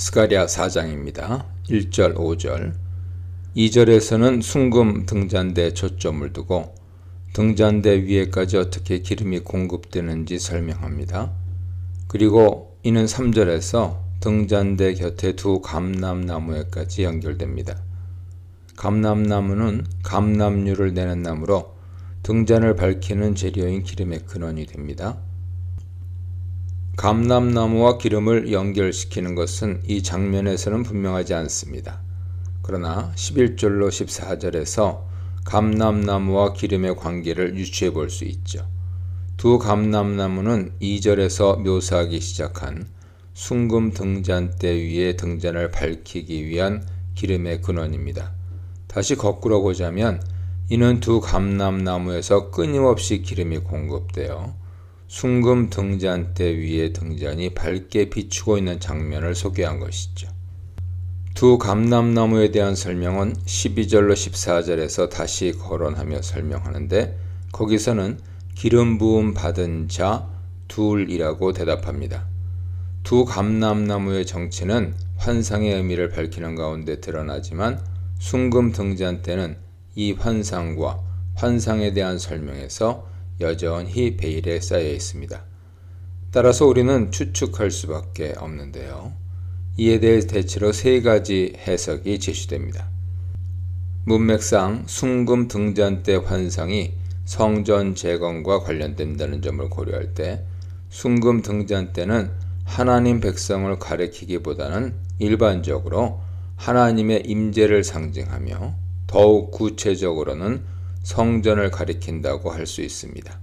스가랴 4장입니다. 1절 5절 2절에서는 순금 등잔대에 초점을 두고 등잔대 위에까지 어떻게 기름이 공급되는지 설명합니다. 그리고 이는 3절에서 등잔대 곁에 두 감람나무에까지 연결됩니다. 감람나무는 감람류를 내는 나무로 등잔을 밝히는 재료인 기름의 근원이 됩니다. 감람나무와 기름을 연결시키는 것은 이 장면에서는 분명하지 않습니다. 그러나 11절로 14절에서 감람나무와 기름의 관계를 유추해 볼 수 있죠. 두 감람나무는 2절에서 묘사하기 시작한 순금 등잔대 위에 등잔을 밝히기 위한 기름의 근원입니다. 다시 거꾸로 보자면 이는 두 감람나무에서 끊임없이 기름이 공급되어 순금 등잔대 위에 등잔이 밝게 비추고 있는 장면을 소개한 것이죠. 두 감람나무에 대한 설명은 12절로 14절에서 다시 거론하며 설명하는데 거기서는 기름 부음 받은 자 둘이라고 대답합니다. 두 감람나무의 정체는 환상의 의미를 밝히는 가운데 드러나지만 순금 등잔대는 이 환상과 환상에 대한 설명에서 여전히 베일에 쌓여 있습니다. 따라서 우리는 추측할 수밖에 없는데요. 이에 대해 대체로 세 가지 해석이 제시됩니다. 문맥상 순금 등잔대 환상이 성전 재건과 관련된다는 점을 고려할 때 순금 등잔대는 하나님 백성을 가리키기보다는 일반적으로 하나님의 임재를 상징하며 더욱 구체적으로는 성전을 가리킨다고 할 수 있습니다.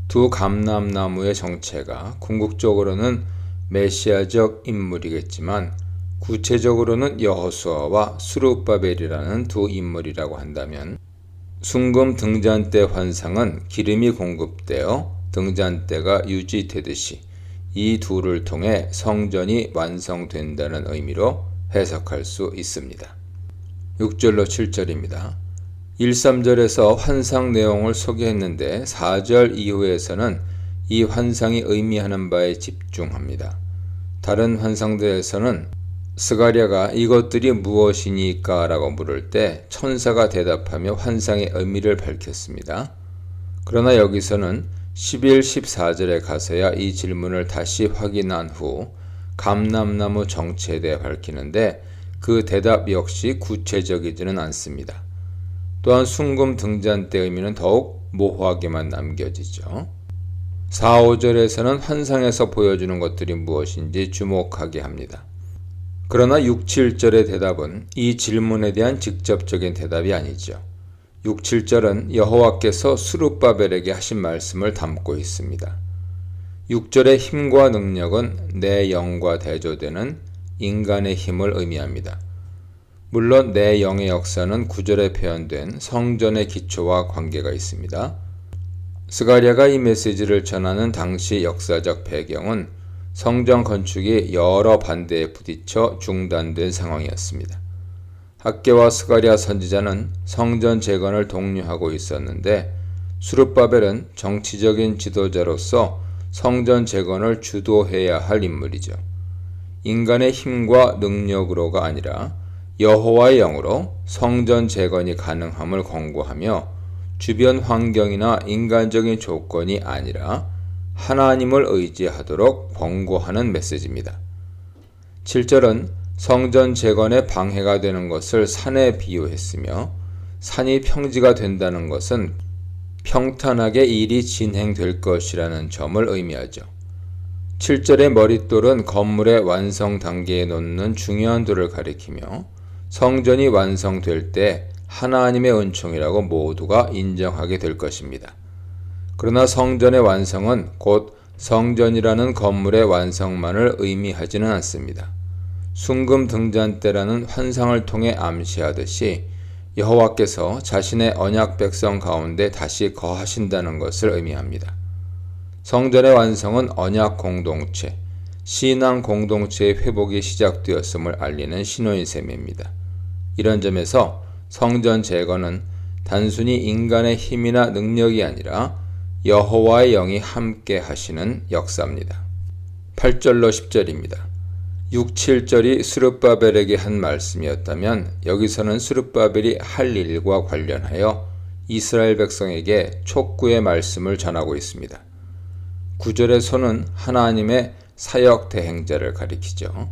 두 감람나무의 정체가 궁극적으로는 메시아적 인물이겠지만 구체적으로는 여호수아와 스룹바벨이라는 두 인물이라고 한다면 순금 등잔대 환상은 기름이 공급되어 등잔대가 유지되듯이 이 둘을 통해 성전이 완성된다는 의미로 해석할 수 있습니다. 6절로 7절입니다. 1, 3절에서 환상 내용을 소개했는데 4절 이후에서는 이 환상이 의미하는 바에 집중합니다. 다른 환상들에서는 스가랴가 이것들이 무엇이니까 라고 물을 때 천사가 대답하며 환상의 의미를 밝혔습니다. 그러나 여기서는 11, 14절에 가서야 이 질문을 다시 확인한 후 감람나무 정체에 대해 밝히는데 그 대답 역시 구체적이지는 않습니다. 또한 순금 등잔대 의미는 더욱 모호하게만 남겨지죠. 4, 5절에서는 환상에서 보여주는 것들이 무엇인지 주목하게 합니다. 그러나 6, 7절의 대답은 이 질문에 대한 직접적인 대답이 아니죠. 6, 7절은 여호와께서 스룹바벨에게 하신 말씀을 담고 있습니다. 6절의 힘과 능력은 내 영과 대조되는 인간의 힘을 의미합니다. 물론 내 영의 역사는 9절에 표현된 성전의 기초와 관계가 있습니다. 스가랴가 이 메시지를 전하는 당시 역사적 배경은 성전 건축이 여러 반대에 부딪혀 중단된 상황이었습니다. 학개와 스가랴 선지자는 성전 재건을 독려하고 있었는데 스룹바벨은 정치적인 지도자로서 성전 재건을 주도해야 할 인물이죠. 인간의 힘과 능력으로가 아니라 여호와의 영으로 성전 재건이 가능함을 권고하며 주변 환경이나 인간적인 조건이 아니라 하나님을 의지하도록 권고하는 메시지입니다. 7절은 성전 재건에 방해가 되는 것을 산에 비유했으며 산이 평지가 된다는 것은 평탄하게 일이 진행될 것이라는 점을 의미하죠. 7절의 머릿돌은 건물의 완성 단계에 놓는 중요한 돌을 가리키며 성전이 완성될 때 하나님의 은총이라고 모두가 인정하게 될 것입니다. 그러나 성전의 완성은 곧 성전이라는 건물의 완성만을 의미하지는 않습니다. 순금 등잔대라는 환상을 통해 암시하듯이 여호와께서 자신의 언약 백성 가운데 다시 거하신다는 것을 의미합니다. 성전의 완성은 언약 공동체, 신앙 공동체의 회복이 시작되었음을 알리는 신호인 셈입니다. 이런 점에서 성전 재건은 단순히 인간의 힘이나 능력이 아니라 여호와의 영이 함께 하시는 역사입니다. 8절로 10절입니다. 6, 7절이 스룹바벨에게 한 말씀이었다면 여기서는 스룹바벨이 할 일과 관련하여 이스라엘 백성에게 촉구의 말씀을 전하고 있습니다. 9절에서는 하나님의 사역 대행자를 가리키죠.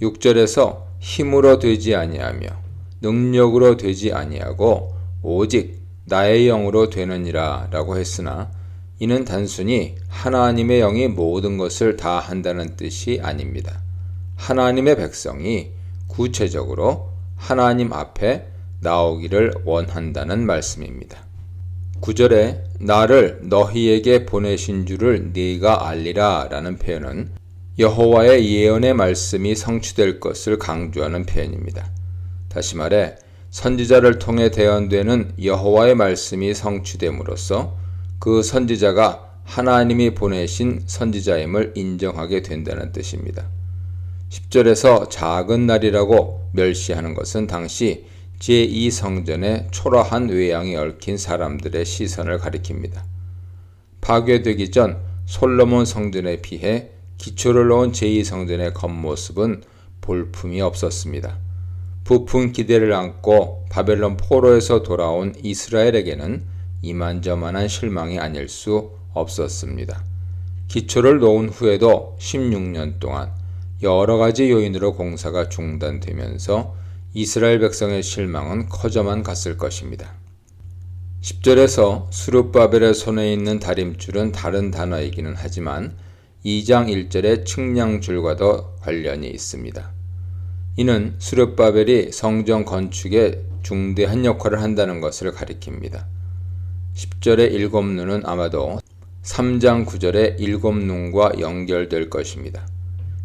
6절에서 힘으로 되지 아니하며 능력으로 되지 아니하고 오직 나의 영으로 되느니라 라고 했으나 이는 단순히 하나님의 영이 모든 것을 다 한다는 뜻이 아닙니다. 하나님의 백성이 구체적으로 하나님 앞에 나오기를 원한다는 말씀입니다. 9절에 나를 너희에게 보내신 줄을 네가 알리라 라는 표현은 여호와의 예언의 말씀이 성취될 것을 강조하는 표현입니다. 다시 말해 선지자를 통해 대언되는 여호와의 말씀이 성취됨으로써 그 선지자가 하나님이 보내신 선지자임을 인정하게 된다는 뜻입니다. 10절에서 작은 날이라고 멸시하는 것은 당시 제2성전에 초라한 외양이 얽힌 사람들의 시선을 가리킵니다. 파괴되기 전 솔로몬 성전에 비해 기초를 놓은 제2성전의 겉모습은 볼품이 없었습니다. 부푼 기대를 안고 바벨론 포로에서 돌아온 이스라엘에게는 이만저만한 실망이 아닐 수 없었습니다. 기초를 놓은 후에도 16년 동안 여러 가지 요인으로 공사가 중단되면서 이스라엘 백성의 실망은 커져만 갔을 것입니다. 10절에서 스룹바벨의 손에 있는 다림줄은 다른 단어이기는 하지만 2장 1절의 측량줄과도 관련이 있습니다. 이는 스룹바벨이 성전 건축에 중대한 역할을 한다는 것을 가리킵니다. 10절의 7눈은 아마도 3장 9절의 7눈과 연결될 것입니다.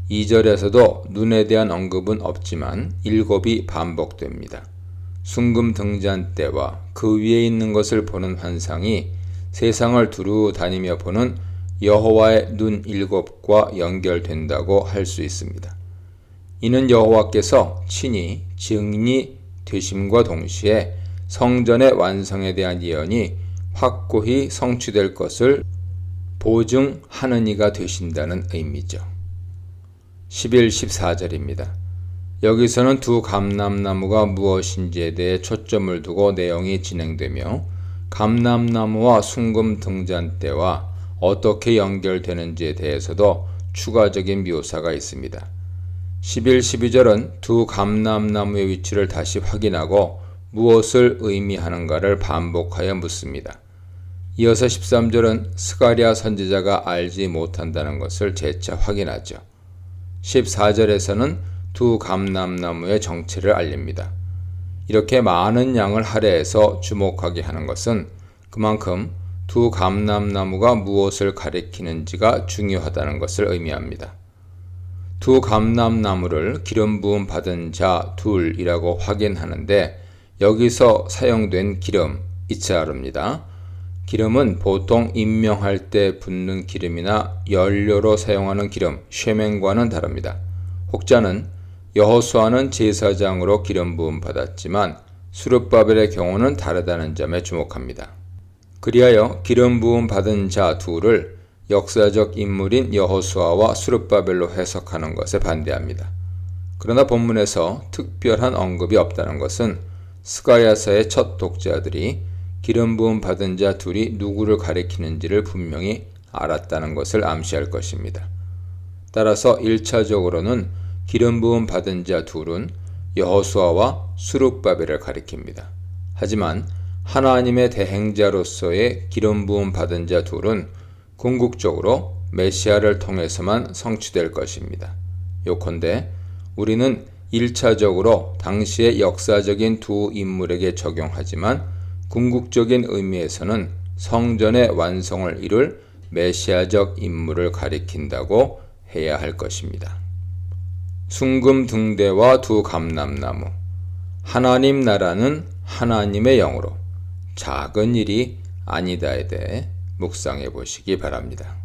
2절에서도 눈에 대한 언급은 없지만 7이 반복됩니다. 순금 등잔대와 그 위에 있는 것을 보는 환상이 세상을 두루 다니며 보는 여호와의 눈 7과 연결된다고 할 수 있습니다. 이는 여호와께서 친히 증인이 되심과 동시에 성전의 완성에 대한 예언이 확고히 성취될 것을 보증하는 이가 되신다는 의미죠. 11, 14절입니다. 여기서는 두 감람나무가 무엇인지에 대해 초점을 두고 내용이 진행되며 감람나무와 순금 등잔대와 어떻게 연결되는지에 대해서도 추가적인 묘사가 있습니다. 11, 12절은 두 감람나무의 위치를 다시 확인하고 무엇을 의미하는가를 반복하여 묻습니다. 이어서 13절은 스가랴 선지자가 알지 못한다는 것을 재차 확인하죠. 14절에서는 두 감람나무의 정체를 알립니다. 이렇게 많은 양을 할애해서 주목하게 하는 것은 그만큼 두 감람나무가 무엇을 가리키는지가 중요하다는 것을 의미합니다. 두 감람나무를 기름 부음 받은 자 둘이라고 확인하는데 여기서 사용된 기름, 이츠하르입니다. 기름은 보통 임명할 때 붓는 기름이나 연료로 사용하는 기름, 쉐멘과는 다릅니다. 혹자는 여호수아는 제사장으로 기름 부음 받았지만 스룹바벨의 경우는 다르다는 점에 주목합니다. 그리하여 기름 부음 받은 자 둘을 역사적 인물인 여호수아와 스룹바벨로 해석하는 것에 반대합니다. 그러나 본문에서 특별한 언급이 없다는 것은 스가랴서의 첫 독자들이 기름 부음 받은 자 둘이 누구를 가리키는지를 분명히 알았다는 것을 암시할 것입니다. 따라서 1차적으로는 기름 부음 받은 자 둘은 여호수아와 스룹바벨을 가리킵니다. 하지만 하나님의 대행자로서의 기름 부음 받은 자 둘은 궁극적으로 메시아를 통해서만 성취될 것입니다. 요컨대 우리는 1차적으로 당시의 역사적인 두 인물에게 적용하지만 궁극적인 의미에서는 성전의 완성을 이룰 메시아적 인물을 가리킨다고 해야 할 것입니다. 순금 등대와 두 감람나무, 하나님 나라는 하나님의 영으로 작은 일이 아니다에 대해 묵상해 보시기 바랍니다.